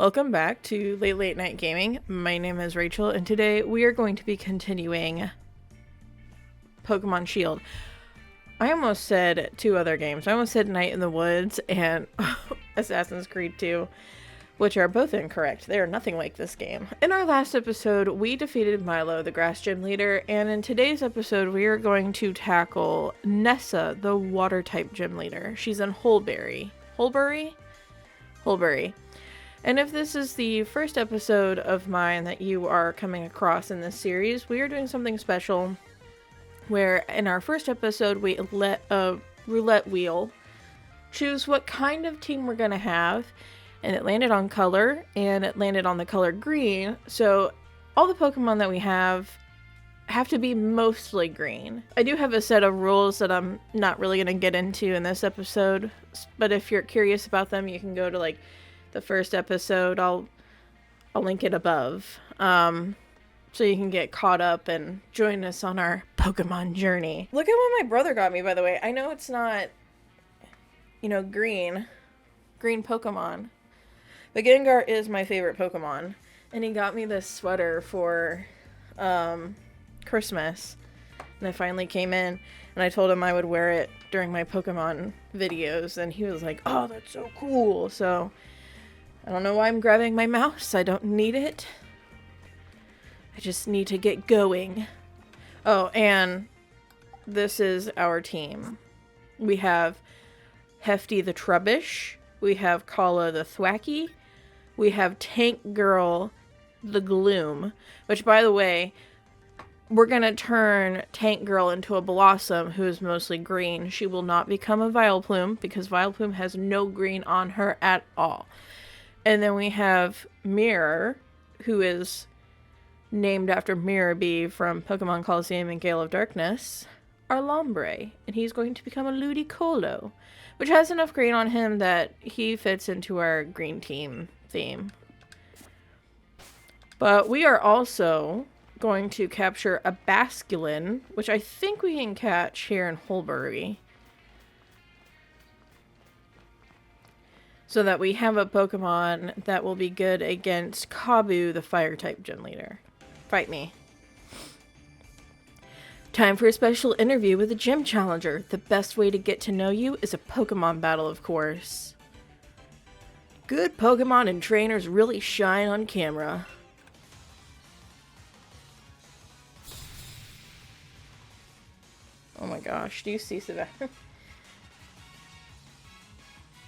Welcome back to Late Night Gaming. My name is Rachel, and today we are going to be continuing Pokemon Shield. I almost said two other games. I almost said Night in the Woods and Assassin's Creed 2, which are both incorrect. They are nothing like this game. In our last episode, we defeated Milo, the grass gym leader, and in today's episode, we are going to tackle Nessa, the water type gym leader. She's in Holbury. Holbury? Holbury. And if this is the first episode of mine that you are coming across in this series, we are doing something special where in our first episode we let a roulette wheel choose what kind of team we're going to have, and it landed on color, and it landed on the color green, so all the Pokemon that we have to be mostly green. I do have a set of rules that I'm not really going to get into in this episode, but if you're curious about them, you can go to the first episode. I'll link it above, so you can get caught up and join us on our Pokemon journey. Look at what my brother got me, by the way. I know it's not, green Pokemon, but Gengar is my favorite Pokemon, and he got me this sweater for Christmas, and it finally came in, and I told him I would wear it during my Pokemon videos, and he was like, "Oh, that's so cool." So I don't know why I'm grabbing my mouse. I don't need it. I just need to get going. Oh, and this is our team. We have Hefty the Trubbish. We have Kala the Thwacky. We have Tank Girl the Gloom. Which, by the way, we're going to turn Tank Girl into a Blossom who is mostly green. She will not become a Vileplume because Vileplume has no green on her at all. And then we have Mirror, who is named after Mirabee from Pokemon Coliseum and Gale of Darkness, our Lombre. And he's going to become a Ludicolo, which has enough green on him that he fits into our green team theme. But we are also going to capture a Basculin, which I think we can catch here in Holbury, so that we have a Pokemon that will be good against Kabu, the Fire-type gym leader. Fight me. Time for a special interview with a gym challenger. The best way to get to know you is a Pokemon battle, of course. Good Pokemon and trainers really shine on camera. Oh my gosh, do you see Sebastian?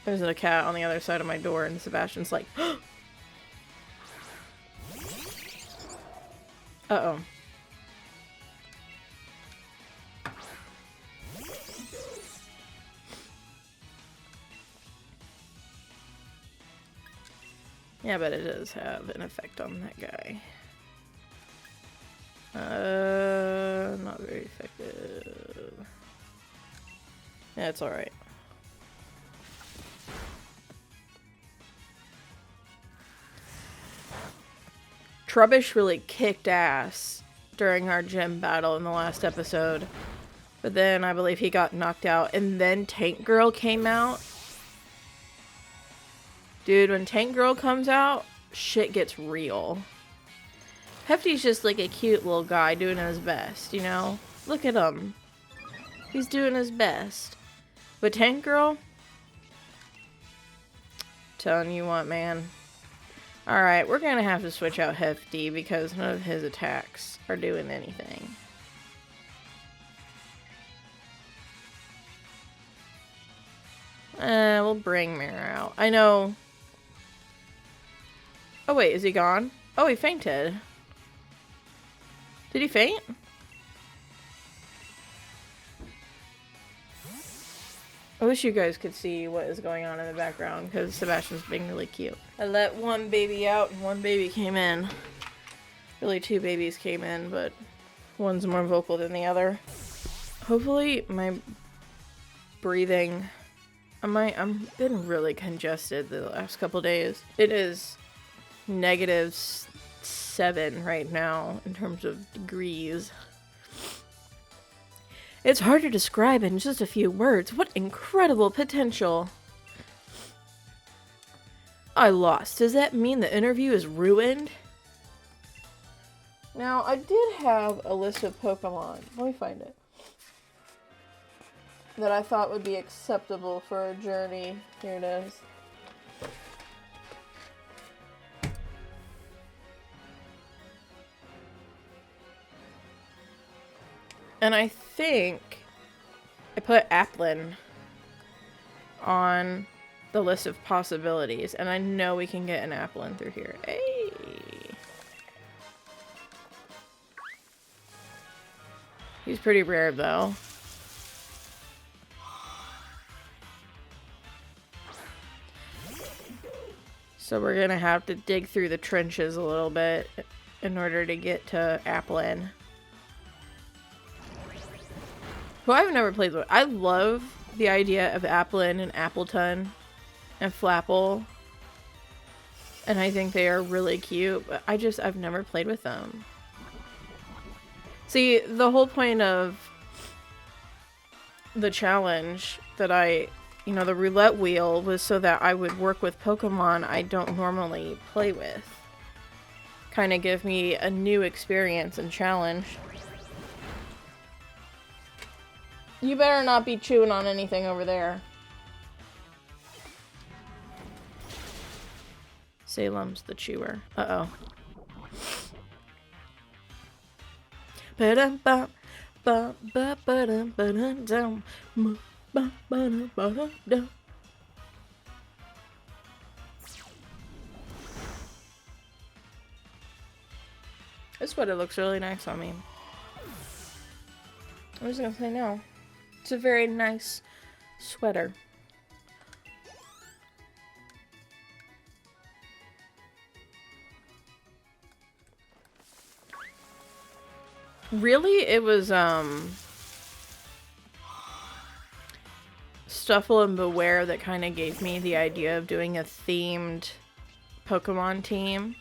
There's a cat on the other side of my door, and Sebastian's like, uh-oh. Yeah, but it does have an effect on that guy. Not very effective. Yeah, it's alright. Trubbish really kicked ass during our gym battle in the last episode. But then I believe he got knocked out. And then Tank Girl came out. Dude, when Tank Girl comes out, shit gets real. Hefty's just like a cute little guy doing his best, Look at him. He's doing his best. But Tank Girl? Telling you what, man. Alright, we're gonna have to switch out Hefty because none of his attacks are doing anything. We'll bring Mirror out. I know. Oh wait, is he gone? Oh, he fainted. Did he faint? I wish you guys could see what is going on in the background because Sebastian's being really cute. I let one baby out and one baby came in. Really, two babies came in, but one's more vocal than the other. Hopefully my breathing... I'm been really congested the last couple days. It is -7 right now in terms of degrees. It's hard to describe in just a few words. What incredible potential. I lost. Does that mean the interview is ruined? Now, I did have a list of Pokemon. Let me find it. That I thought would be acceptable for a journey. Here it is. And I think I put Applin on the list of possibilities. And I know we can get an Applin through here. Hey! He's pretty rare, though. So we're gonna have to dig through the trenches a little bit in order to get to Applin. Who I've never played with. I love the idea of Applin and Appleton and Flapple. And I think they are really cute, but I've never played with them. See, the whole point of the challenge that the roulette wheel was so that I would work with Pokemon I don't normally play with. Kind of give me a new experience and challenge. You better not be chewing on anything over there. Salem's the chewer. Uh-oh. Ba-dum-bum, ba-ba-ba-dum-ba-dum-dum, ba-ba-ba-dum-ba-dum-dum. This sweater looks really nice on me. I was gonna say no. It's a very nice sweater. Really, it was, Stuffle and Beware that kind of gave me the idea of doing a themed Pokemon team.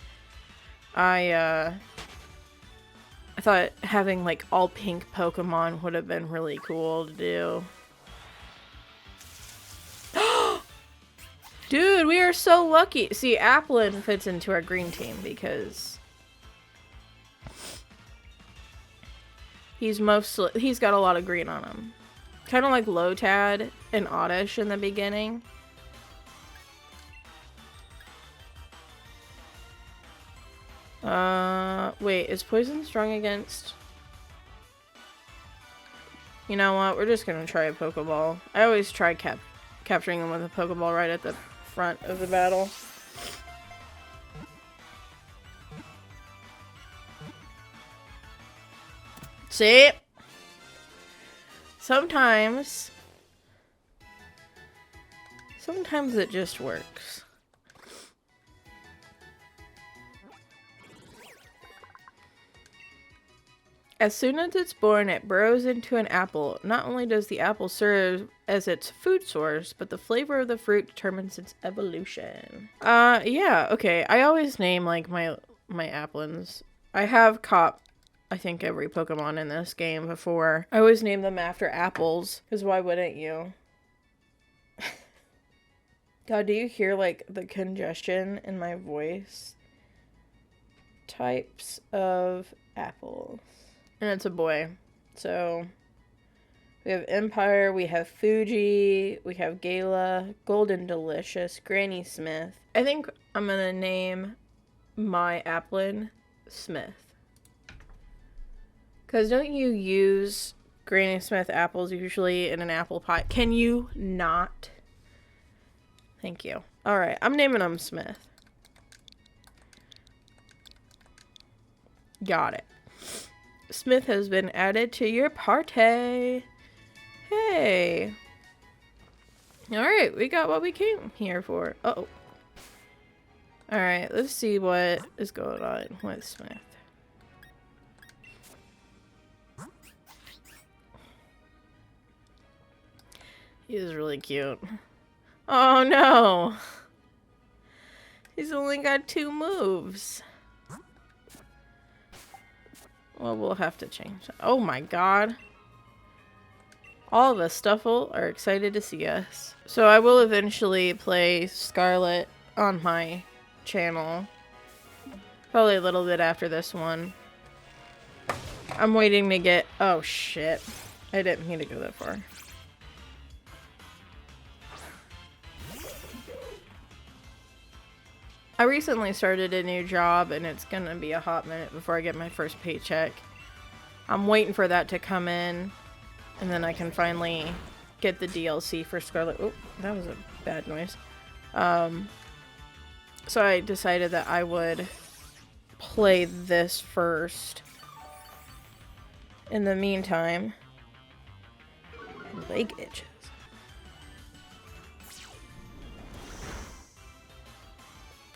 I thought having, like, all pink Pokemon would have been really cool to do. Dude, we are so lucky! See, Applin fits into our green team because he's got a lot of green on him. Kind of like Lotad and Oddish in the beginning. Wait, is poison strong against... You know what? We're just gonna try a Pokeball. I always try capturing them with a Pokeball right at the front of the battle. See? Sometimes it just works. As soon as it's born, it burrows into an apple. Not only does the apple serve as its food source, but the flavor of the fruit determines its evolution. Yeah, okay. I always name, like, my Applins. I have caught, I think, every Pokemon in this game before. I always name them after apples, because why wouldn't you? God, do you hear, like, the congestion in my voice? Types of apples. And it's a boy. So, we have Empire, we have Fuji, we have Gala, Golden Delicious, Granny Smith. I think I'm gonna name my Applin Smith. Because don't you use Granny Smith apples usually in an apple pie? Can you not? Thank you. Alright, I'm naming him Smith. Got it. Smith has been added to your party. Hey. Alright, we got what we came here for. Uh-oh. Alright, let's see what is going on with Smith. He is really cute. Oh no! He's only got 2 moves. Well, we'll have to change that. Oh my god. All of us Stuffle are excited to see us. So I will eventually play Scarlet on my channel. Probably a little bit after this one. I'm waiting to get... Oh, shit. I didn't mean to go that far. I recently started a new job, and it's gonna be a hot minute before I get my first paycheck. I'm waiting for that to come in, and then I can finally get the DLC for Scarlet... Oh, that was a bad noise. So I decided that I would play this first. In the meantime... Leg itches.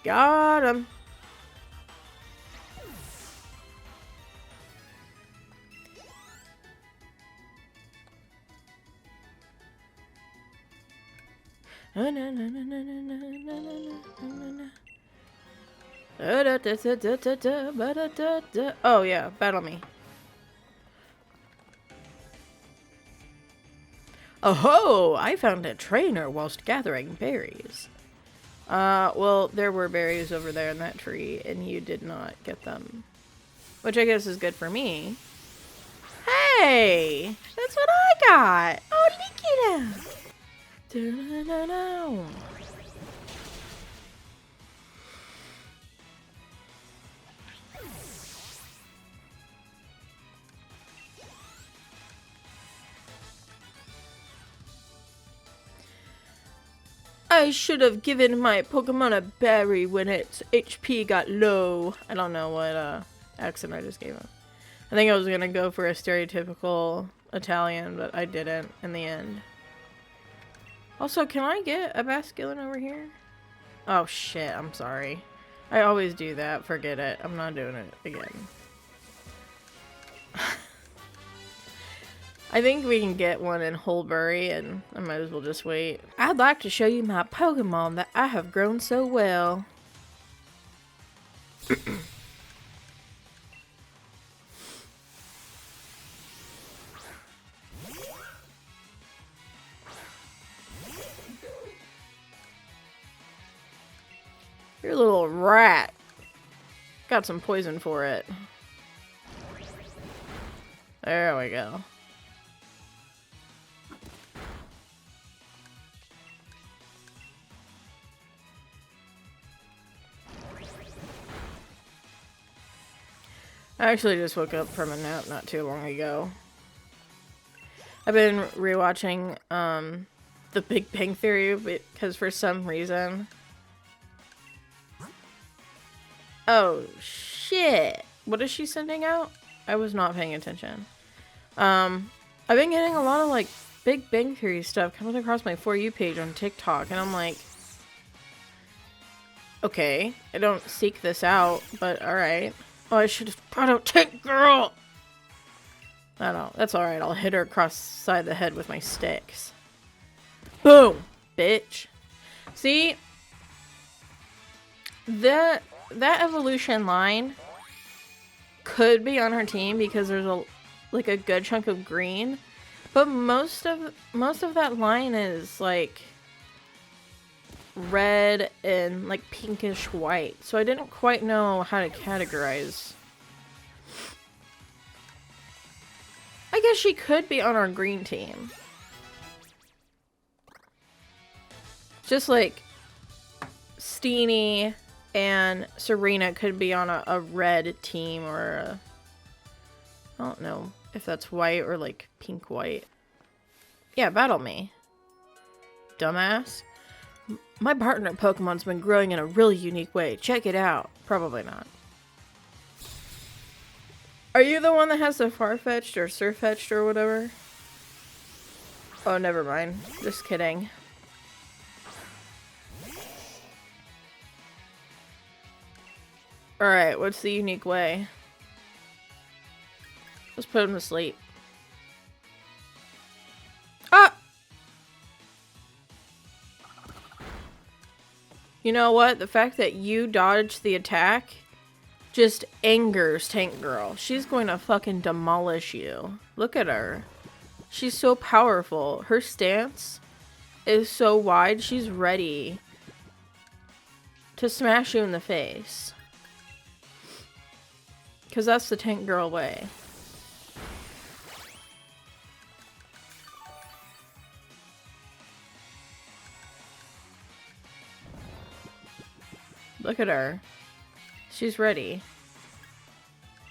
Got him. Oh yeah, battle me. Oh, I found a trainer whilst gathering berries. Well, there were berries over there in that tree, and you did not get them. Which I guess is good for me. Hey! That's what I got! Oh, look at him! Da-da-da-da. I should have given my Pokemon a berry when its HP got low. I don't know what accent I just gave him. I think I was gonna go for a stereotypical Italian, but I didn't in the end. Also, can I get a Basculin over here? Oh shit, I'm sorry. I always do that. Forget it. I'm not doing it again. I think we can get one in Holbury, and I might as well just wait. I'd like to show you my Pokemon that I have grown so well. You're a little rat. Got some poison for it. There we go. I actually just woke up from a nap not too long ago. I've been rewatching The Big Bang Theory because for some reason... Oh, shit. What is she sending out? I was not paying attention. I've been getting a lot of, like, Big Bang Theory stuff coming across my For You page on TikTok, and I'm like... Okay, I don't seek this out, but alright. Oh, I should have brought out Tank Girl! I don't know. That's alright. I'll hit her across the side of the head with my sticks. Boom! Bitch. See? That evolution line could be on her team because there's a good chunk of green. But most of that line is like red and like pinkish white, so I didn't quite know how to categorize. I guess she could be on our green team. Just like Steenie and Serena could be on a red team or a... I don't know if that's white or like pink white. Yeah, battle me. Dumbass. My partner Pokemon's been growing in a really unique way. Check it out. Probably not. Are you the one that has the Farfetch'd or Surfetch'd or whatever? Oh, never mind. Just kidding. Alright, what's the unique way? Let's put him to sleep. Ah! You know what? The fact that you dodged the attack just angers Tank Girl. She's going to fucking demolish you. Look at her. She's so powerful. Her stance is so wide. She's ready to smash you in the face. Because that's the tank girl way. Look at her. She's ready.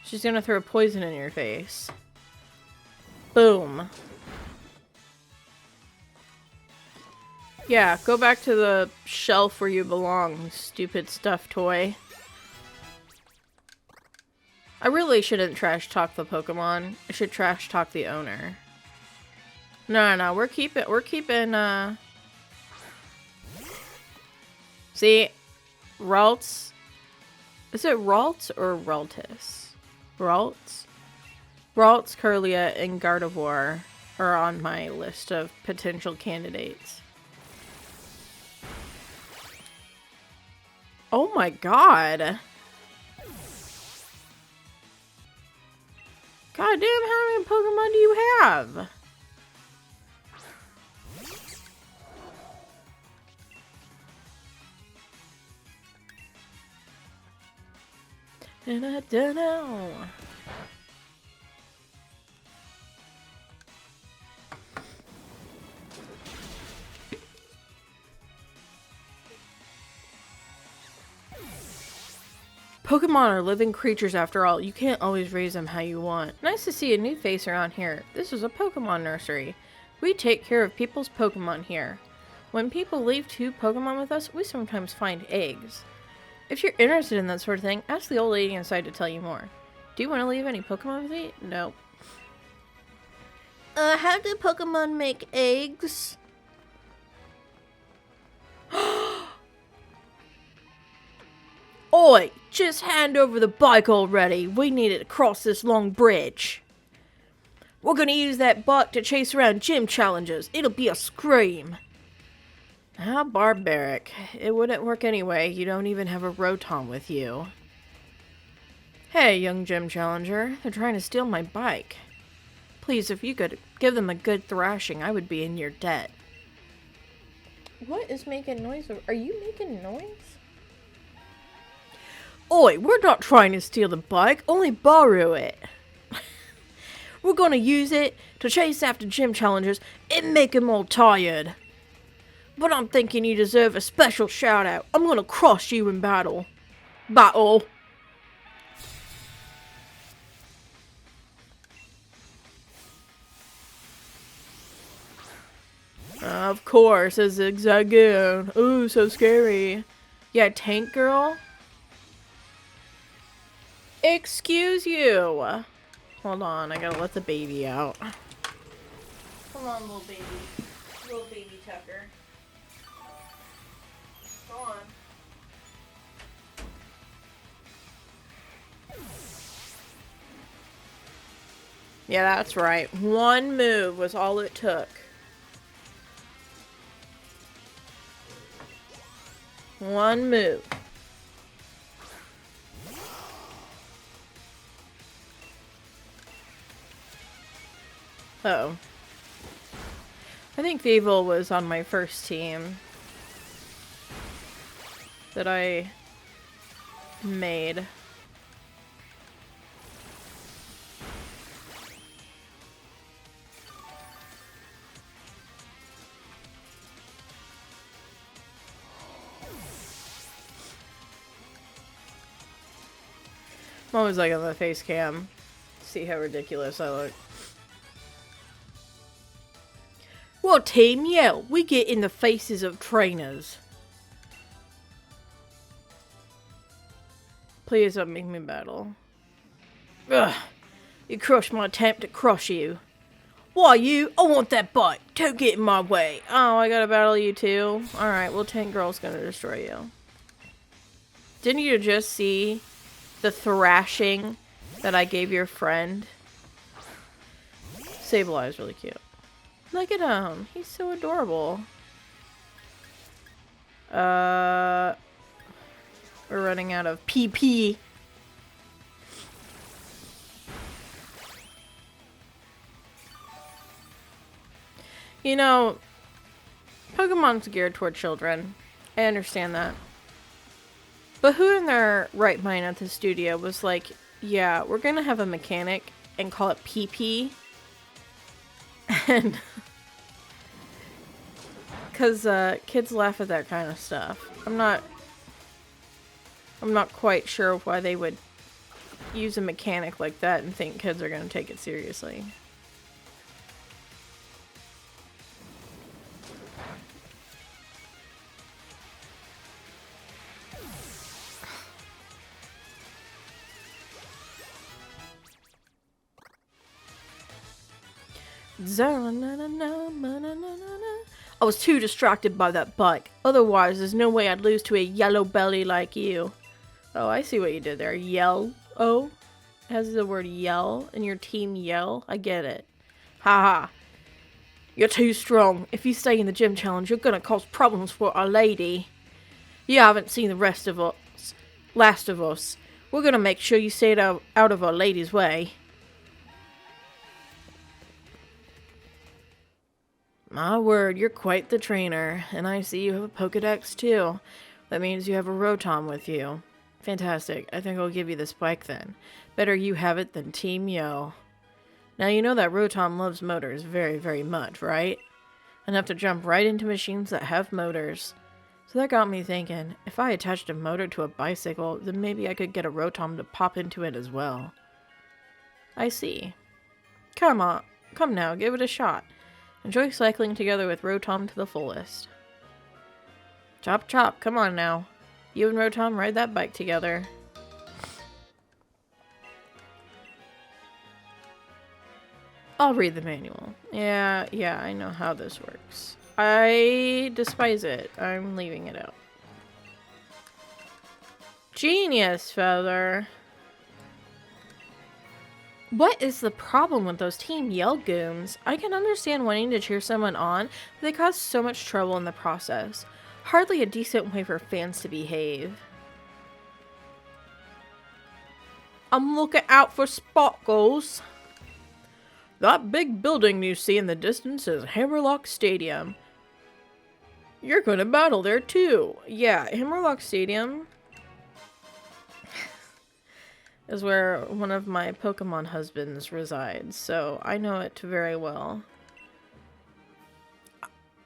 She's gonna throw poison in your face. Boom. Yeah, go back to the shelf where you belong, stupid stuffed toy. I really shouldn't trash talk the Pokemon. I should trash talk the owner. No, we're keeping, see, Ralts, is it Ralts or Raltis? Ralts? Ralts, Curlia, and Gardevoir are on my list of potential candidates. Oh my god. God damn, how many Pokemon do you have? I don't know. Pokemon are living creatures after all. You can't always raise them how you want. Nice to see a new face around here. This is a Pokemon nursery. We take care of people's Pokemon here. When people leave 2 Pokemon with us, we sometimes find eggs. If you're interested in that sort of thing, ask the old lady inside to tell you more. Do you want to leave any Pokemon with me? No. How do Pokemon make eggs? Oi! Just hand over the bike already. We need it to cross this long bridge. We're gonna use that bike to chase around gym challenges. It'll be a scream. How barbaric. It wouldn't work anyway. You don't even have a Rotom with you. Hey, young gym challenger. They're trying to steal my bike. Please, if you could give them a good thrashing, I would be in your debt. What is making noise? Are you making noise? Oi, we're not trying to steal the bike, only borrow it. We're gonna use it to chase after gym challengers and make them all tired. But I'm thinking you deserve a special shout out. I'm gonna crush you in battle. Battle. Of course, a Zigzagoon. Ooh, so scary. Yeah, tank girl. Excuse you. Hold on, I gotta let the baby out. Come on, little baby. Little baby Tucker. Go on. Yeah, that's right. One move was all it took. One move. Uh-oh. I think Fable was on my first team that I made. I'm always like on the face cam. See how ridiculous I look. Well, team, yeah, we get in the faces of trainers. Please don't make me battle. Ugh, you crushed my attempt to crush you. Why you? I want that bike. Don't get in my way. Oh, I gotta battle you too? Alright, well, Tank Girl's gonna destroy you. Didn't you just see the thrashing that I gave your friend? Sableye is really cute. Look at him. He's so adorable. We're running out of PP. You know, Pokemon's geared toward children. I understand that. But who in their right mind at the studio was like, yeah, we're gonna have a mechanic and call it PP? And because kids laugh at that kind of stuff. I'm not quite sure why they would use a mechanic like that and think kids are gonna take it seriously. I was too distracted by that bike. Otherwise, there's no way I'd lose to a yellow belly like you. Oh, I see what you did there. Yell. Oh, has the word yell in your team yell. I get it. Haha. You're too strong. If you stay in the gym challenge, you're gonna cause problems for our lady. You haven't seen the rest of us. Last of us. We're gonna make sure you stay out of our lady's way. My word, you're quite the trainer. And I see you have a Pokedex too. That means you have a Rotom with you. Fantastic. I think I'll give you this bike then. Better you have it than Team Yo. Now you know that Rotom loves motors very, very much, right? Enough to jump right into machines that have motors. So that got me thinking, if I attached a motor to a bicycle, then maybe I could get a Rotom to pop into it as well. I see. Come on. Come now, give it a shot. Enjoy cycling together with Rotom to the fullest. Chop chop, come on now. You and Rotom ride that bike together. I'll read the manual. Yeah, I know how this works. I despise it. I'm leaving it out. Genius, Feather. What is the problem with those Team Yell goons? I can understand wanting to cheer someone on, but they cause so much trouble in the process. Hardly a decent way for fans to behave. I'm looking out for Sparkles. That big building you see in the distance is Hammerlock Stadium. You're going to battle there too. Yeah, Hammerlock Stadium is where one of my Pokemon husbands resides, so I know it very well.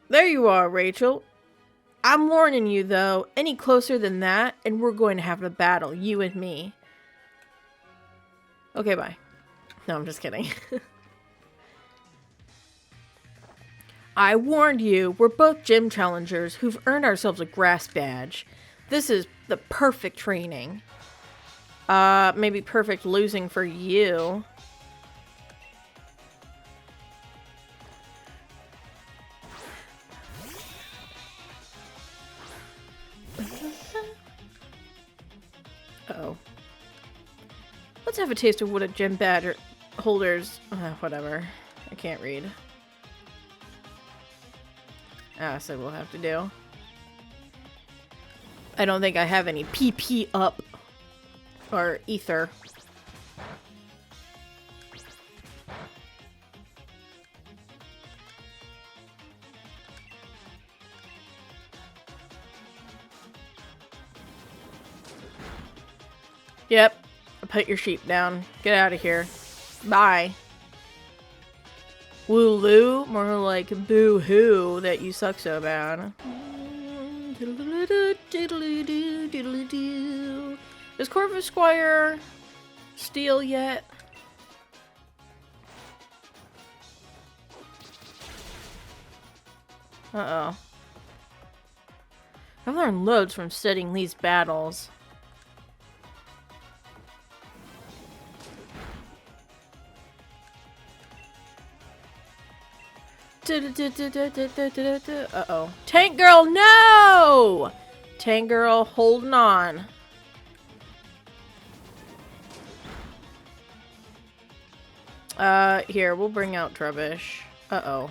There you are, Rachel. I'm warning you, though. Any closer than that, and we're going to have a battle, you and me. Okay, bye. No, I'm just kidding. I warned you. We're both gym challengers who've earned ourselves a grass badge. This is the perfect training. Maybe perfect losing for you. Uh-oh. Let's have a taste of what a gym badge holders... whatever. I can't read. So we'll have to do. I don't think I have any PP up. Or ether. Yep. Put your sheep down. Get out of here. Bye. Wooloo? More like boo-hoo that you suck so bad. Is Corvus Squire steel yet? Uh-oh. I've learned loads from studying these battles. Uh-oh. Tank Girl, no! Tank Girl, holding on. Here, we'll bring out Trubbish. Uh-oh.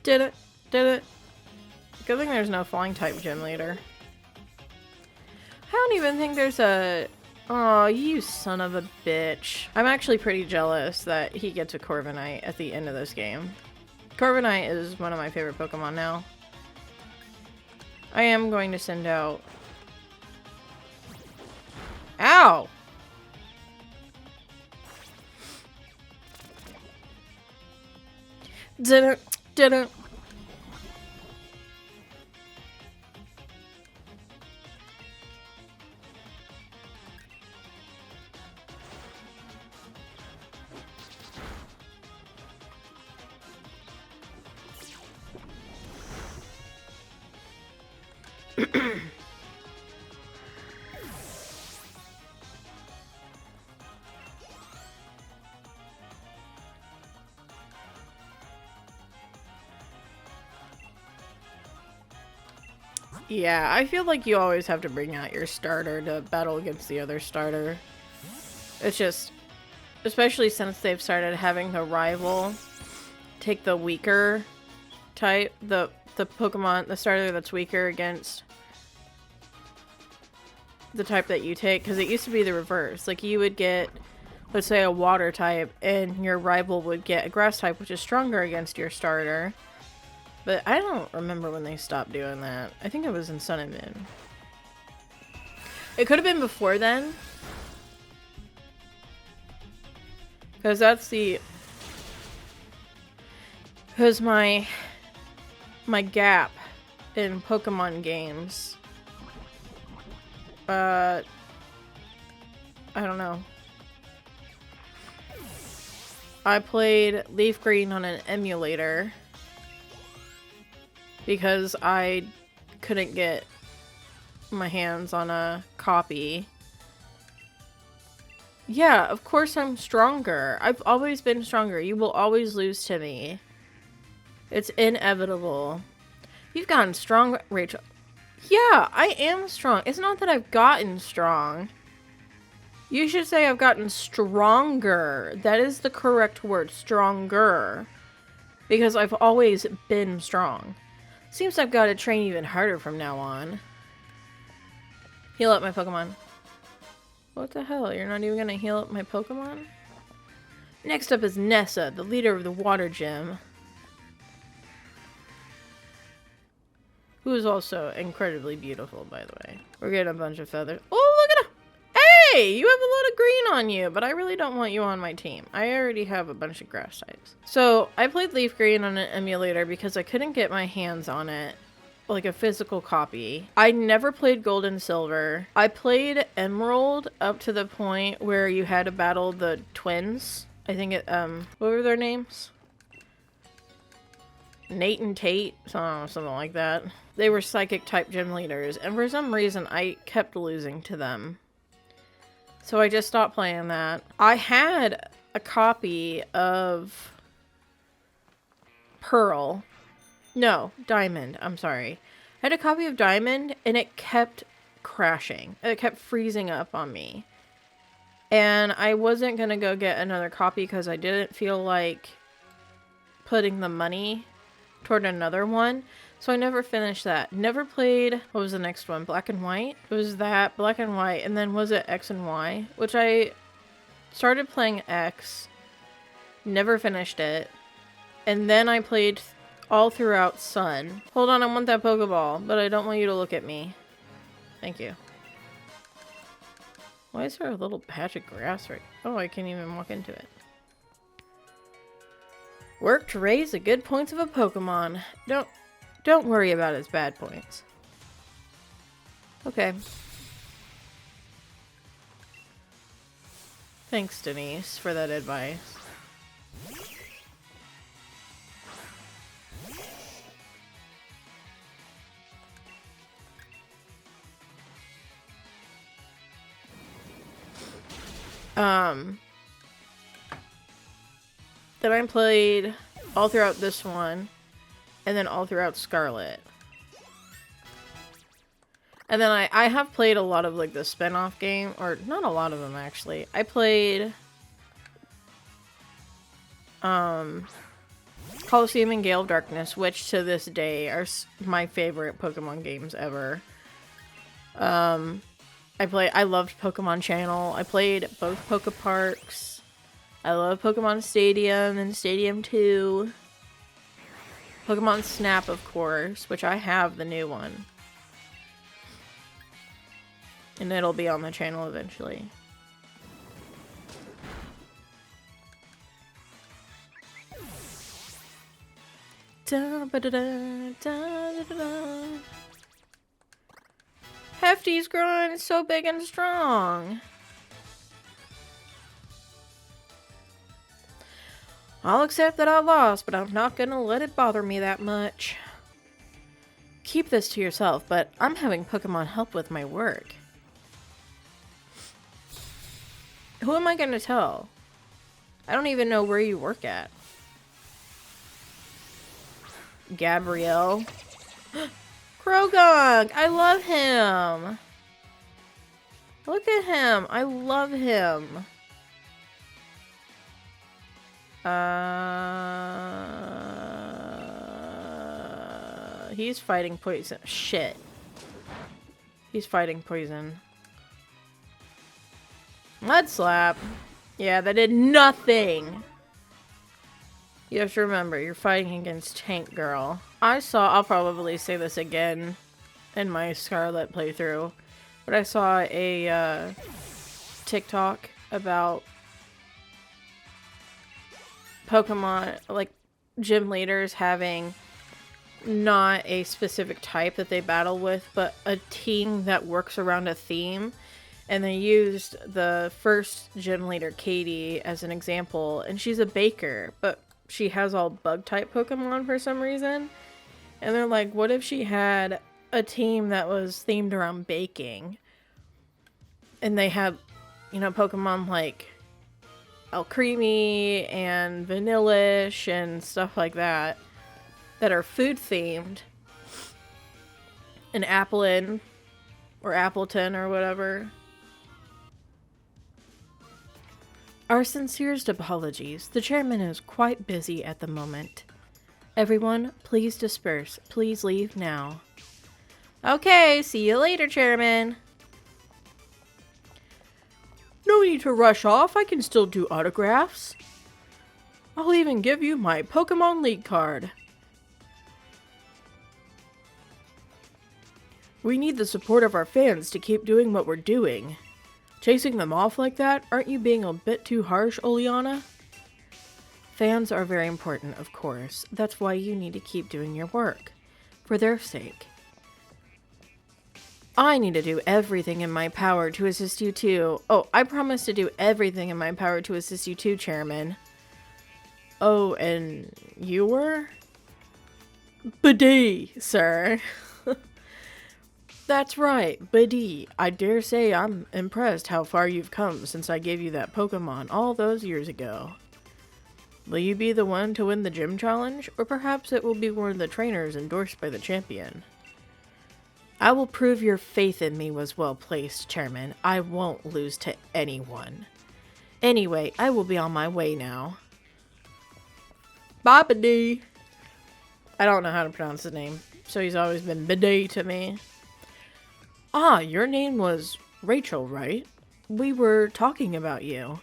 Did it. Did it. Good thing there's no flying type gym leader. I don't even think there's a... Oh, you son of a bitch. I'm actually pretty jealous that he gets a Corviknight at the end of this game. Corviknight is one of my favorite Pokemon now. I am going to send out... Ow! Didn't. Yeah, I feel like you always have to bring out your starter to battle against the other starter. It's just, especially since they've started having the rival take the weaker type, the Pokemon, the starter that's weaker against the type that you take, because it used to be the reverse. Like, you would get, let's say, a water type, and your rival would get a grass type, which is stronger against your starter. But I don't remember when they stopped doing that. I think it was in Sun and Moon. It could have been before then. Because that's the... Because my gap in Pokemon games... I don't know. I played Leaf Green on an emulator because I couldn't get my hands on a copy. Yeah, of course I'm stronger. I've always been stronger. You will always lose to me. It's inevitable. You've gotten strong, Rachel. Yeah, I am strong. It's not that I've gotten strong. You should say I've gotten stronger. That is the correct word, stronger. Because I've always been strong. Seems I've got to train even harder from now on. Heal up my Pokemon. What the hell? You're not even going to heal up my Pokemon? Next up is Nessa, the leader of the Water Gym. Who is also incredibly beautiful, by the way. We're getting a bunch of feathers. Oh, look at him! Hey! You have a lot of green on you, but I really don't want you on my team. I already have a bunch of grass types. So, I played Leaf Green on an emulator because I couldn't get my hands on it. Like a physical copy. I never played Gold and Silver. I played Emerald up to the point where you had to battle the twins. I think it, what were their names? Nate and Tate, something like that. They were psychic type gym leaders, and for some reason I kept losing to them. So I just stopped playing that. I had a copy of Pearl. No, Diamond. I'm sorry. I had a copy of Diamond, and it kept crashing. It kept freezing up on me. And I wasn't going to go get another copy because I didn't feel like putting the money toward another one. So I never finished that. Never played, what was the next one? Black and White? It was that, Black and White, and then was it X and Y? Which I started playing X, never finished it, and then I played all throughout Sun. Hold on, I want that Pokeball, but I don't want you to look at me. Thank you. Why is there a little patch of grass right? Oh, I can't even walk into it. Work to raise the good points of a Pokemon. Don't worry about its bad points. Okay. Thanks, Denise, for that advice. Then I played all throughout this one, and then all throughout Scarlet. And then I have played a lot of, like, the spin-off game, or not a lot of them, actually. I played, Colosseum and Gale of Darkness, which to this day are my favorite Pokemon games ever. I loved Pokemon Channel. I played both Pokeparks. I love Pokemon Stadium and Stadium 2. Pokemon Snap, of course, which I have the new one. And it'll be on the channel eventually. Hefty's growing so big and strong. I'll accept that I lost, but I'm not gonna let it bother me that much. Keep this to yourself, but I'm having Pokemon help with my work. Who am I gonna tell? I don't even know where you work at. Gabrielle. Krogunk! I love him! Look at him! I love him! He's fighting poison. Shit. He's fighting poison. Mud Slap. Yeah, that did nothing! You have to remember, you're fighting against Tank Girl. I'll probably say this again in my Scarlet playthrough, but I saw a TikTok about Pokemon, like, gym leaders having not a specific type that they battle with, but a team that works around a theme. And they used the first gym leader, Katie, as an example, and she's a baker, but she has all bug-type Pokemon for some reason. And they're like, what if she had a team that was themed around baking? And they had, you know, Pokemon like Alcremie and Vanillish and stuff like that that are food-themed. And Applin, or Appleton, or whatever. Our sincerest apologies. The chairman is quite busy at the moment. Everyone, please disperse. Please leave now. Okay, see you later, Chairman. No need to rush off. I can still do autographs. I'll even give you my Pokemon League card. We need the support of our fans to keep doing what we're doing. Chasing them off like that? Aren't you being a bit too harsh, Oleana? Fans are very important, of course. That's why you need to keep doing your work. For their sake. I need to do everything in my power to assist you too. Oh, I promise to do everything in my power to assist you too, Chairman. Oh, and you were? Bidet, sir. That's right, Bidet. I dare say I'm impressed how far you've come since I gave you that Pokemon all those years ago. Will you be the one to win the gym challenge, or perhaps it will be one of the trainers endorsed by the champion? I will prove your faith in me was well placed, Chairman. I won't lose to anyone. Anyway, I will be on my way now. Bye, Bidet. I don't know how to pronounce his name, so he's always been Bidet to me. Ah, your name was Rachel, right? We were talking about you.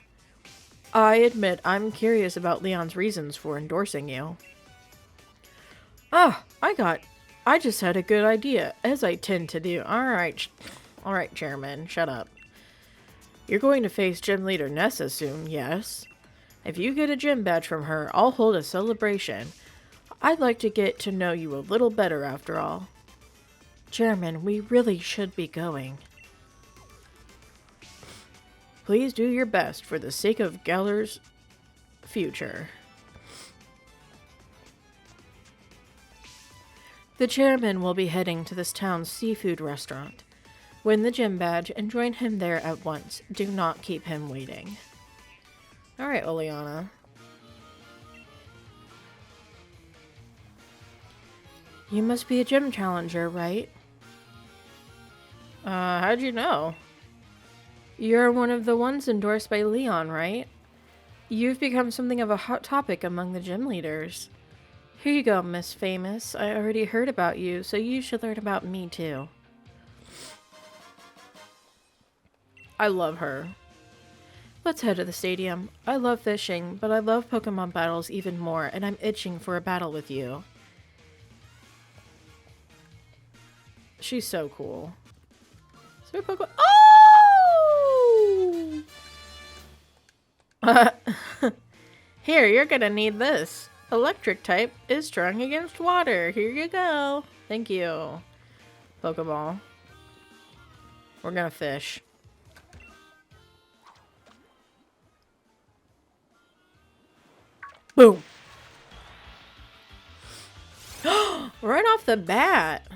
I admit I'm curious about Leon's reasons for endorsing you. Ah, I just had a good idea, as I tend to do. Alright, Chairman, shut up. You're going to face Gym Leader Nessa soon, yes? If you get a gym badge from her, I'll hold a celebration. I'd like to get to know you a little better after all. Chairman, we really should be going. Please do your best for the sake of Geller's future. The chairman will be heading to this town's seafood restaurant. Win the gym badge and join him there at once. Do not keep him waiting. Alright, Oleana. You must be a gym challenger, right? How'd you know? You're one of the ones endorsed by Leon, right? You've become something of a hot topic among the gym leaders. Here you go, Miss Famous. I already heard about you, so you should learn about me too. I love her. Let's head to the stadium. I love fishing, but I love Pokemon battles even more, and I'm itching for a battle with you. She's so cool. So Pokemon. Oh! Here, you're gonna need this. Electric type is strong against water. Here you go. Thank you. Pokeball. We're gonna fish. Boom. Right off the bat.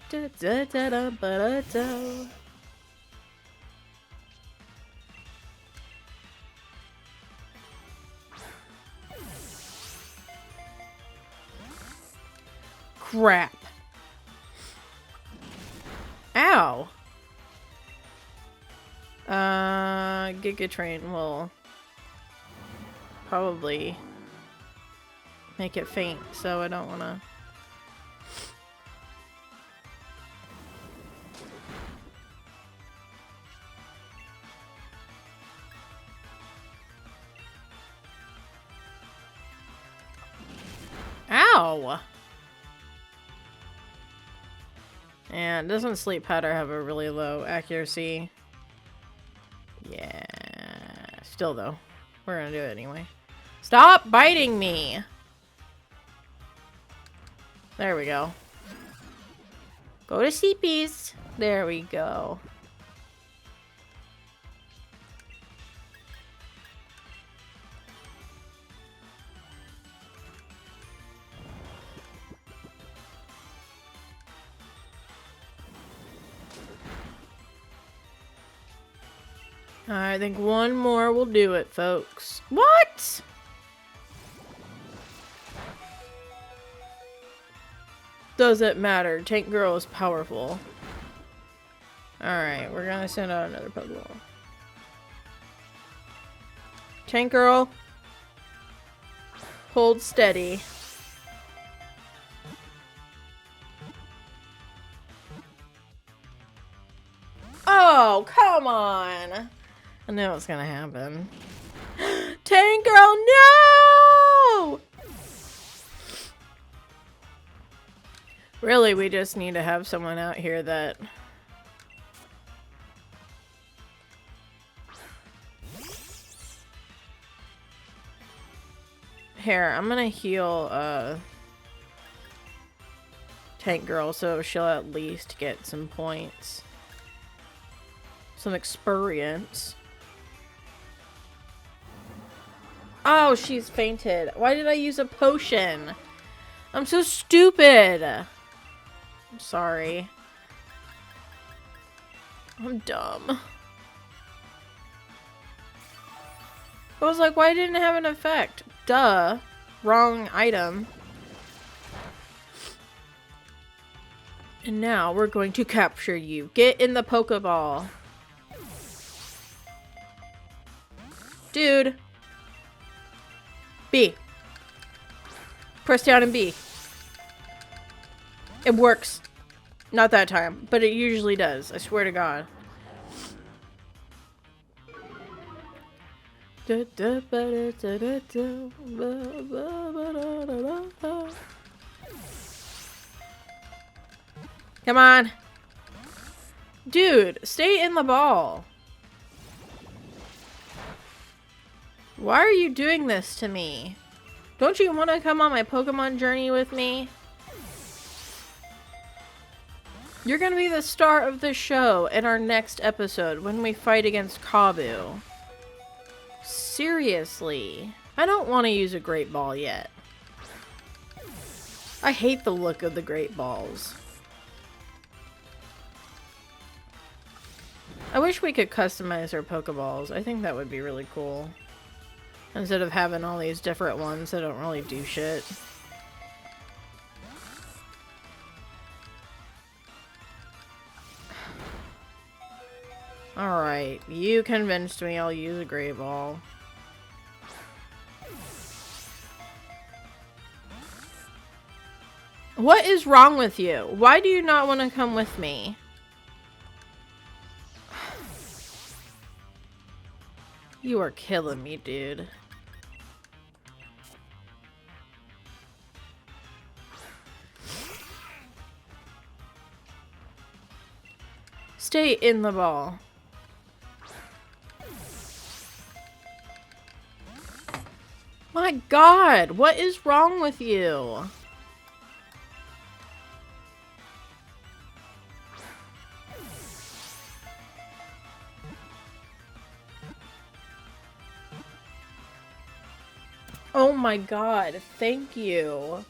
Da, da, da, da, ba, da, da. Crap. Ow. Giga Train will probably make it faint, so I don't want to. Ow! And doesn't Sleep Powder have a really low accuracy? Yeah. Still though. We're gonna do it anyway. Stop biting me! There we go. Go to CPs. There we go. I think one more will do it, folks. What? Doesn't matter. Tank Girl is powerful. Alright, we're gonna send out another Pokeball. Tank Girl. Hold steady. Oh, come on! I knew it was gonna happen. Tank Girl, no! Really, we just need to have someone out here that... Here, I'm gonna heal, Tank Girl so she'll at least get some points. Some experience. Oh, she's fainted. Why did I use a potion? I'm so stupid. I'm sorry. I'm dumb. I was like, why didn't it have an effect? Duh. Wrong item. And now we're going to capture you. Get in the Pokeball. Dude. B. Press down and B. It works. Not that time, but it usually does. I swear to God. Come on. Dude, stay in the ball. Why are you doing this to me? Don't you want to come on my Pokemon journey with me? You're gonna be the star of the show in our next episode when we fight against Kabu. Seriously. I don't want to use a Great Ball yet. I hate the look of the Great Balls. I wish we could customize our Pokeballs. I think that would be really cool. Instead of having all these different ones that don't really do shit. Alright, you convinced me I'll use a Great Ball. What is wrong with you? Why do you not want to come with me? You are killing me, dude. Stay in the ball. My God, what is wrong with you? Oh my God, thank you.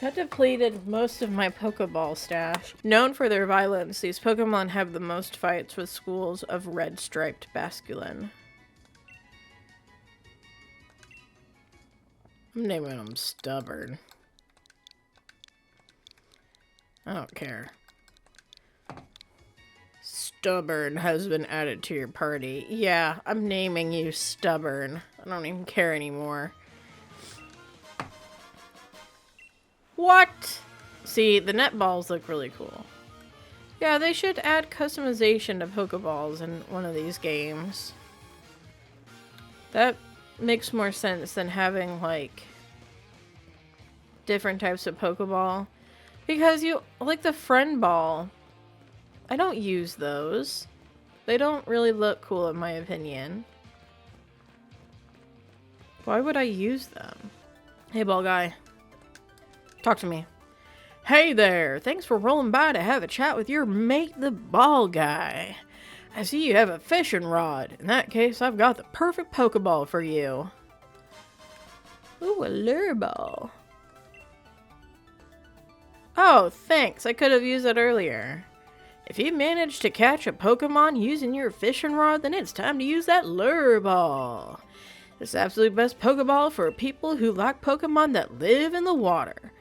That depleted most of my Pokeball stash. Known for their violence, these Pokemon have the most fights with schools of red-striped basculin. I'm naming them Stubborn. I don't care. Stubborn has been added to your party. Yeah, I'm naming you Stubborn. I don't even care anymore. What? See, the netballs look really cool. Yeah, they should add customization to Pokeballs in one of these games. That makes more sense than having, like, different types of Pokeball. Because you, like the Friend Ball, I don't use those. They don't really look cool in my opinion. Why would I use them? Hey, ball guy. Talk to me. Hey there! Thanks for rolling by to have a chat with your mate, the ball guy. I see you have a fishing rod. In that case, I've got the perfect Pokeball for you. Ooh, a lure ball. Oh, thanks. I could have used it earlier. If you manage to catch a Pokemon using your fishing rod, then it's time to use that lure ball. It's the absolute best Pokeball for people who like Pokemon that live in the water.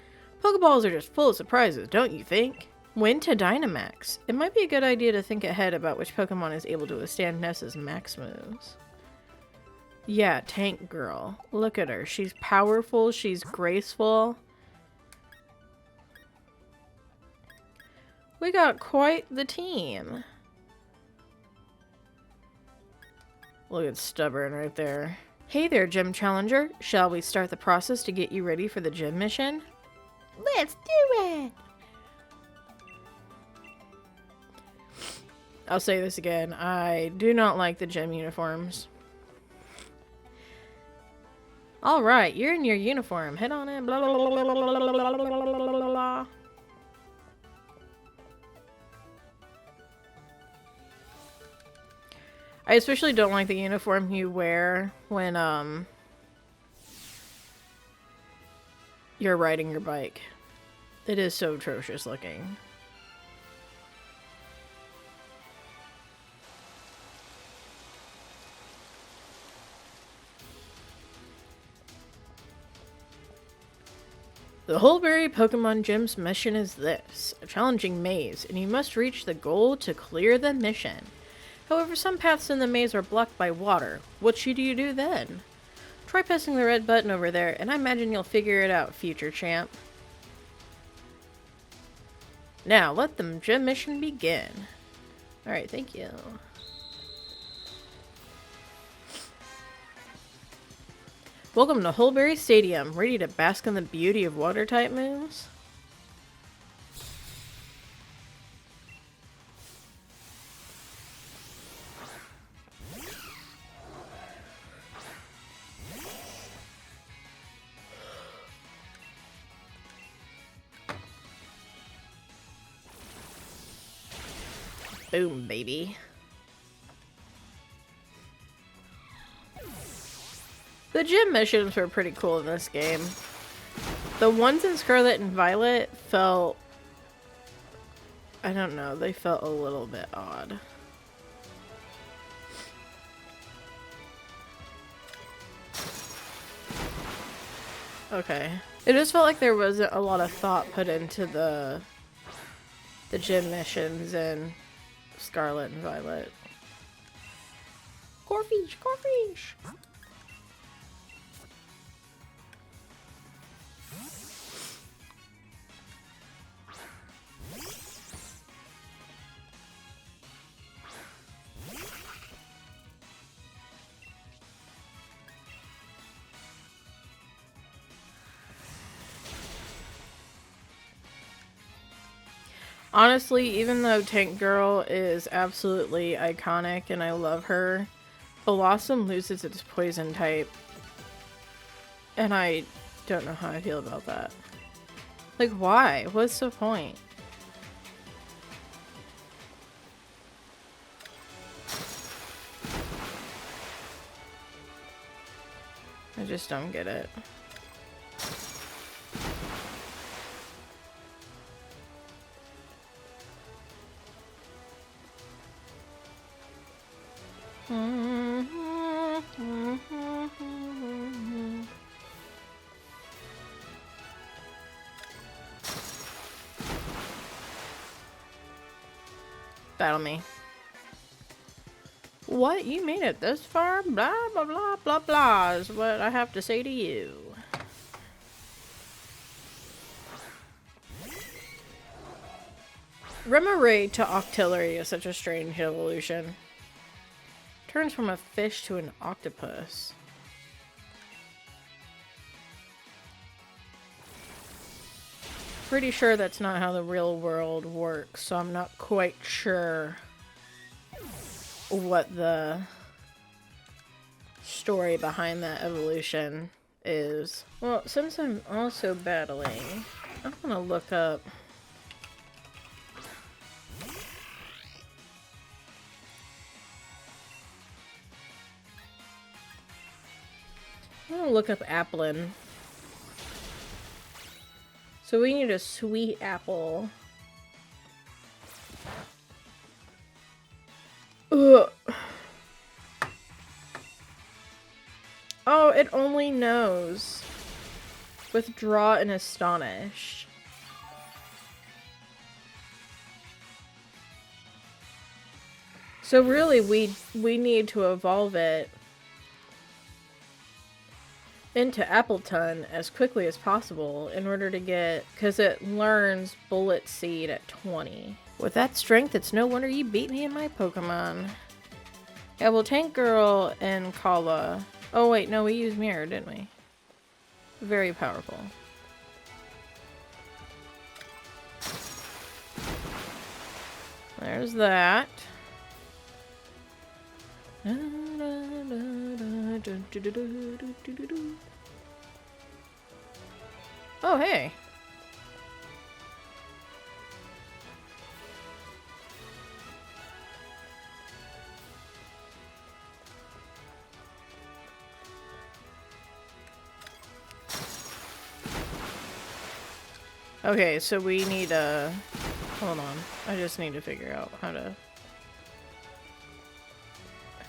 Pokeballs are just full of surprises, don't you think? When to Dynamax. It might be a good idea to think ahead about which Pokemon is able to withstand Nessa's max moves. Yeah, Tank Girl. Look at her. She's powerful, she's graceful. We got quite the team. Look at Stubborn right there. Hey there, Gym Challenger. Shall we start the process to get you ready for the gym mission? Let's do it! I'll say this again. I do not like the gym uniforms. Alright, you're in your uniform. Head on in. Blah, blah, blah, blah, blah, blah, blah, blah. I especially don't like the uniform you wear when, you're riding your bike. It is so atrocious looking. The Hulberry Pokemon Gym's mission is this: a challenging maze, and you must reach the goal to clear the mission. However, some paths in the maze are blocked by water. What should you do then? Try pressing the red button over there, and I imagine you'll figure it out, future champ. Now, let the gym mission begin. Alright, thank you. Welcome to Hulberry Stadium. Ready to bask in the beauty of water-type moves? Boom, baby. The gym missions were pretty cool in this game. The ones in Scarlet and Violet felt... I don't know, they felt a little bit odd. Okay. It just felt like there wasn't a lot of thought put into the gym missions in Scarlet and Violet. Corfish! Corfish! Honestly, even though Tank Girl is absolutely iconic and I love her, Blossom loses its poison type. And I don't know how I feel about that. Like, why? What's the point? I just don't get it. Battle me. What? You made it this far? Blah, blah, blah, blah, blah is what I have to say to you. Remoraid to Octillery is such a strange evolution. Turns from a fish to an octopus. Pretty sure that's not how the real world works, so I'm not quite sure what the story behind that evolution is. Well, since I'm also battling, I'm gonna look up Applin. So we need a sweet apple. Ugh. Oh, it only knows Withdraw and Astonish. So really, we need to evolve it into Appleton as quickly as possible in order to get, because it learns Bullet Seed at 20. With that strength, it's no wonder you beat me in my Pokemon. Yeah, well, Tank Girl and Kala. Oh wait, no, we used Mirror, didn't we? Very powerful. There's that. Oh, hey. Okay, so we need a... Hold on. I just need to figure out how to...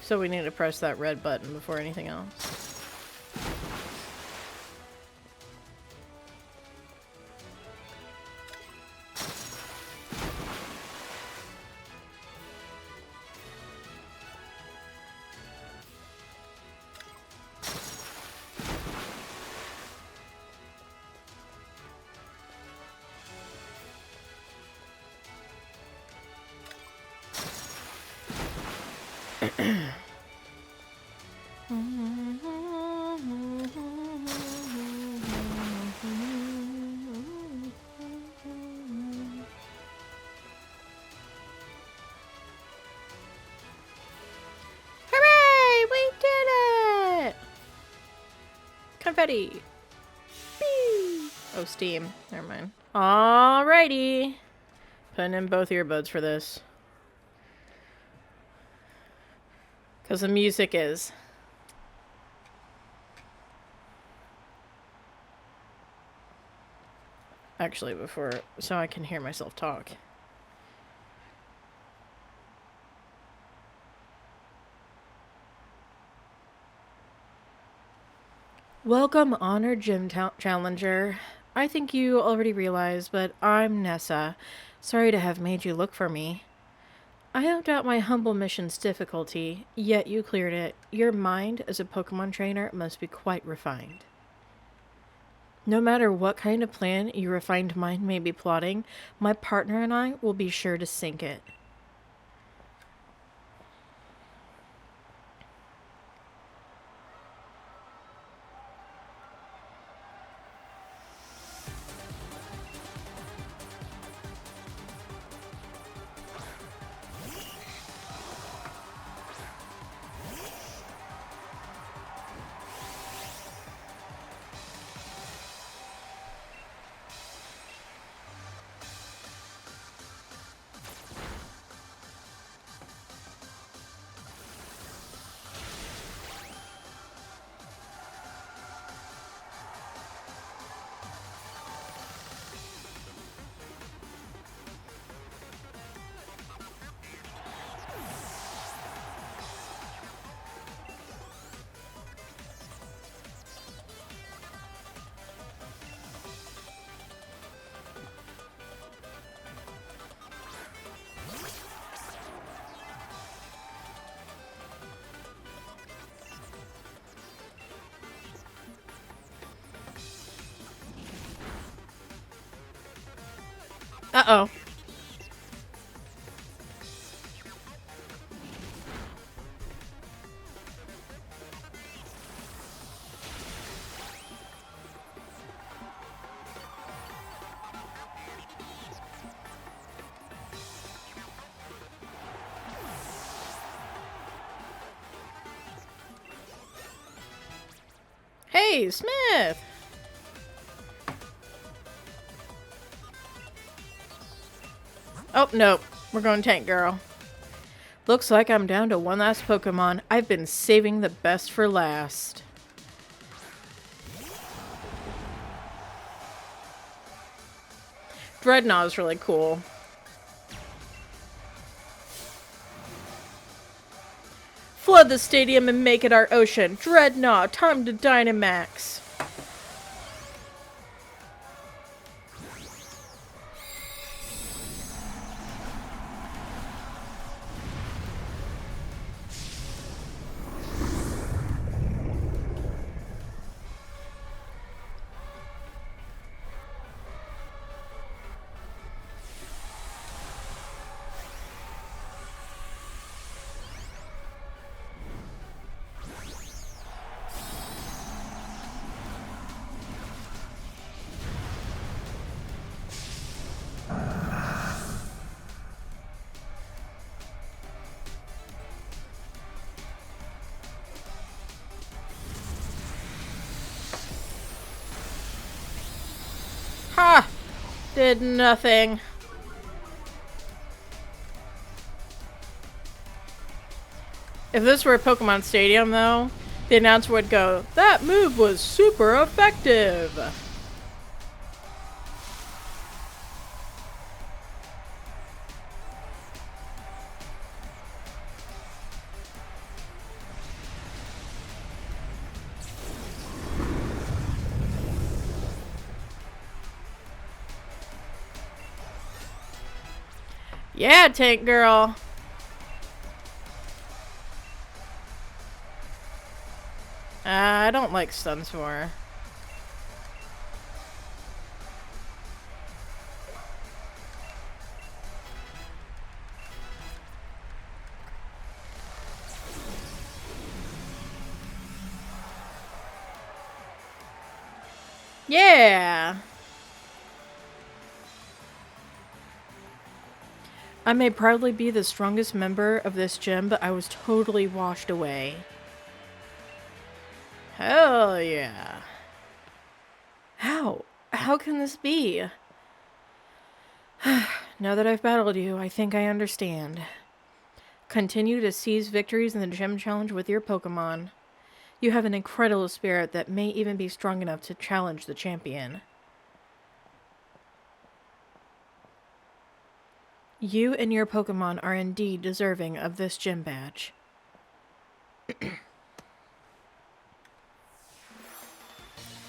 So we need to press that red button before anything else. Hooray! We did it! Confetti! Whee! Oh, steam. Never mind. Alrighty. Putting in both earbuds for this. Because the music is... Actually, before... So I can hear myself talk. Welcome, Honored Gym Challenger. I think you already realized, but I'm Nessa. Sorry to have made you look for me. I don't doubt my humble mission's difficulty, yet you cleared it. Your mind as a Pokemon trainer must be quite refined. No matter what kind of plan your refined mind may be plotting, my partner and I will be sure to sink it. Uh-oh. Hey, Smith! Oh, no. We're going tank, girl. Looks like I'm down to one last Pokemon. I've been saving the best for last. Dreadnought is really cool. Flood the stadium and make it our ocean. Dreadnought, time to Dynamax. Ha! Did nothing. If this were a Pokemon Stadium, though, the announcer would go, "That move was super effective!" Yeah, tank girl! I don't like Sunsore. Yeah! I may proudly be the strongest member of this gym, but I was totally washed away. Hell yeah. How? How can this be? Now that I've battled you, I think I understand. Continue to seize victories in the gym challenge with your Pokemon. You have an incredible spirit that may even be strong enough to challenge the champion. You and your Pokemon are indeed deserving of this gym badge.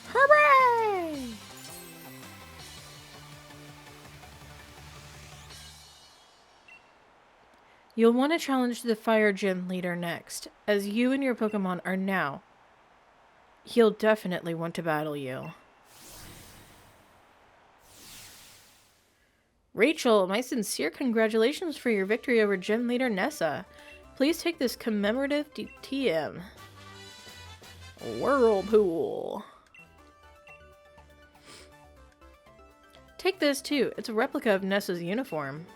Hooray! You'll want to challenge the Fire Gym leader next, as you and your Pokemon are now. He'll definitely want to battle you. Rachel, my sincere congratulations for your victory over Gym Leader Nessa. Please take this commemorative TM. Whirlpool. Take this too. It's a replica of Nessa's uniform.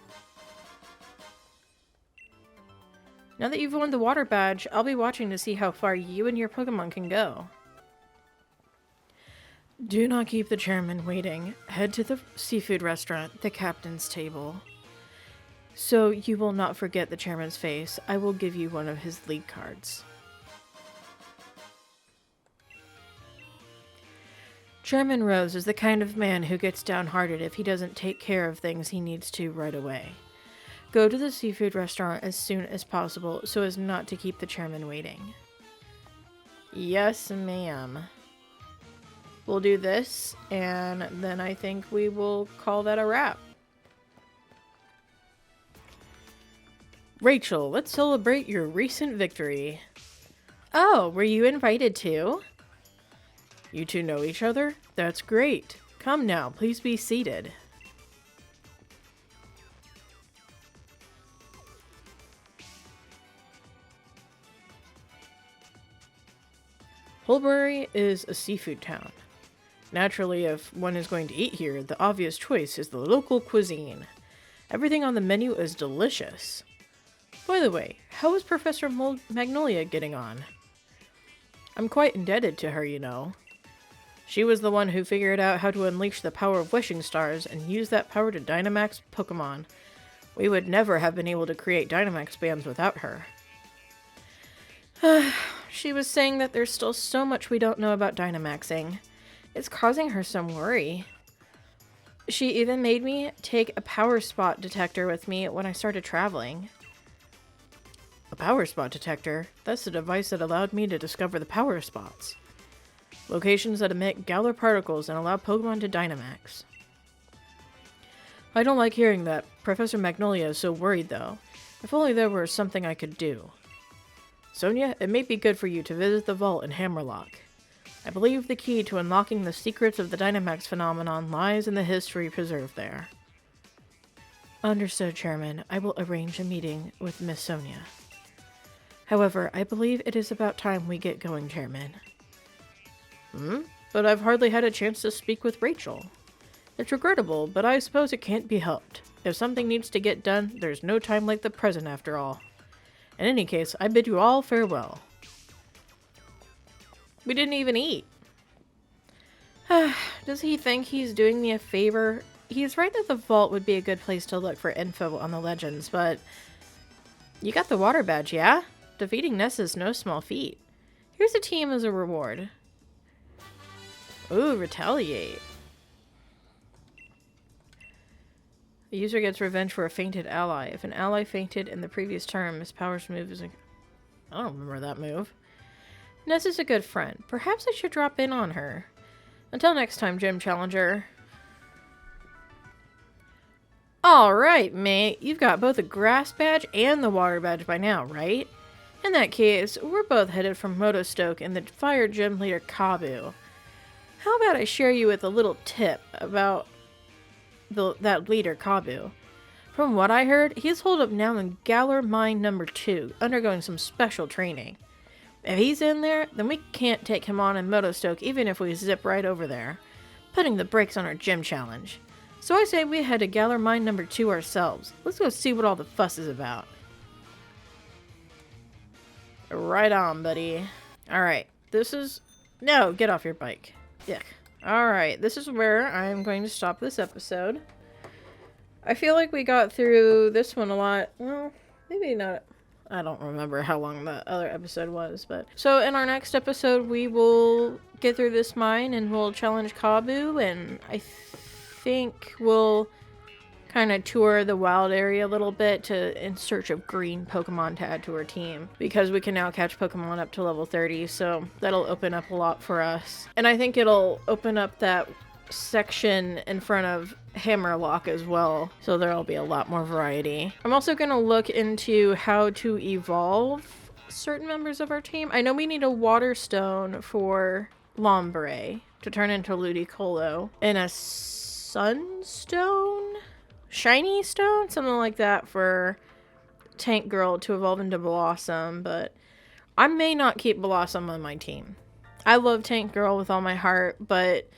Now that you've won the water badge, I'll be watching to see how far you and your Pokemon can go. Do not keep the chairman waiting. Head to the seafood restaurant, the captain's table. So you will not forget the chairman's face. I will give you one of his league cards. Chairman Rose is the kind of man who gets downhearted if he doesn't take care of things he needs to right away. Go to the seafood restaurant as soon as possible so as not to keep the chairman waiting. Yes, ma'am. We'll do this, and then I think we will call that a wrap. Rachel, let's celebrate your recent victory. Oh, were you invited too? You two know each other? That's great. Come now, please be seated. Holbury is a seafood town. Naturally, if one is going to eat here, the obvious choice is the local cuisine. Everything on the menu is delicious. By the way, how is Professor Magnolia getting on? I'm quite indebted to her, you know. She was the one who figured out how to unleash the power of wishing stars and use that power to Dynamax Pokemon. We would never have been able to create Dynamax bands without her. She was saying that there's still so much we don't know about Dynamaxing. It's causing her some worry. She even made me take a power spot detector with me when I started traveling. A power spot detector? That's the device that allowed me to discover the power spots. Locations that emit Galar particles and allow Pokemon to Dynamax. I don't like hearing that. Professor Magnolia is so worried, though. If only there were something I could do. Sonia, it may be good for you to visit the vault in Hammerlock. I believe the key to unlocking the secrets of the Dynamax phenomenon lies in the history preserved there. Understood, Chairman. I will arrange a meeting with Miss Sonia. However, I believe it is about time we get going, Chairman. But I've hardly had a chance to speak with Rachel. It's regrettable, but I suppose it can't be helped. If something needs to get done, there's no time like the present after all. In any case, I bid you all farewell. We didn't even eat. Does he think he's doing me a favor? He's right that the vault would be a good place to look for info on the legends, but... You got the water badge, yeah? Defeating Nessa is no small feat. Here's a team as a reward. Ooh, retaliate. The user gets revenge for a fainted ally. If an ally fainted in the previous term, his powers move is a... I don't remember that move. Nessa's a good friend. Perhaps I should drop in on her. Until next time, Gym Challenger. Alright, mate. You've got both the grass badge and the water badge by now, right? In that case, we're both headed from Motostoke and the fire gym leader Kabu. How about I share you with a little tip about that leader Kabu? From what I heard, he's holed up now in Galar Mine number 2, undergoing some special training. If he's in there, then we can't take him on in Motostoke even if we zip right over there, putting the brakes on our gym challenge. So I say we head to Galar Mine number 2 ourselves. Let's go see what all the fuss is about. Right on, buddy. Alright, this is... No, get off your bike. Yuck. Alright, this is where I'm going to stop this episode. I feel like we got through this one a lot. Well, maybe not. I don't remember how long the other episode was, but... So in our next episode, we will get through this mine and we'll challenge Kabu, and I think we'll kind of tour the wild area a little bit in search of green Pokemon to add to our team, because we can now catch Pokemon up to level 30, so that'll open up a lot for us. And I think it'll open up that section in front of Hammerlock as well, so there'll be a lot more variety. I'm also going to look into how to evolve certain members of our team. I know we need a water stone for Lombre to turn into Ludicolo, and a sunstone? Shiny stone? Something like that for Tank Girl to evolve into Blossom, but I may not keep Blossom on my team. I love Tank Girl with all my heart, but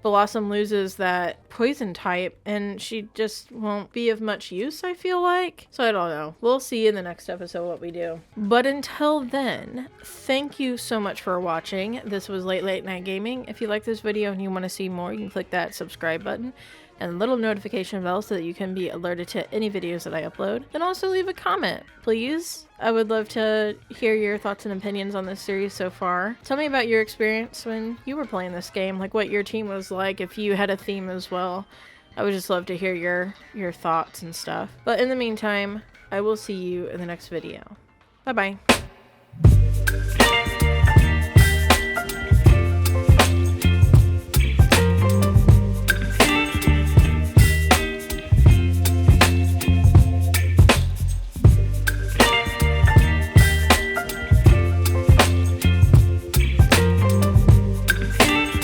Blossom loses that poison type and she just won't be of much use, I feel like. So I don't know. We'll see in the next episode what we do. But until then, thank you so much for watching. This was Late Night Gaming. If you like this video and you want to see more, you can click that subscribe button and little notification bell so that you can be alerted to any videos that I upload. And also leave a comment, please. I would love to hear your thoughts and opinions on this series so far. Tell me about your experience when you were playing this game, like what your team was like, if you had a theme as well. I would just love to hear your thoughts and stuff. But in the meantime, I will see you in the next video. Bye-bye.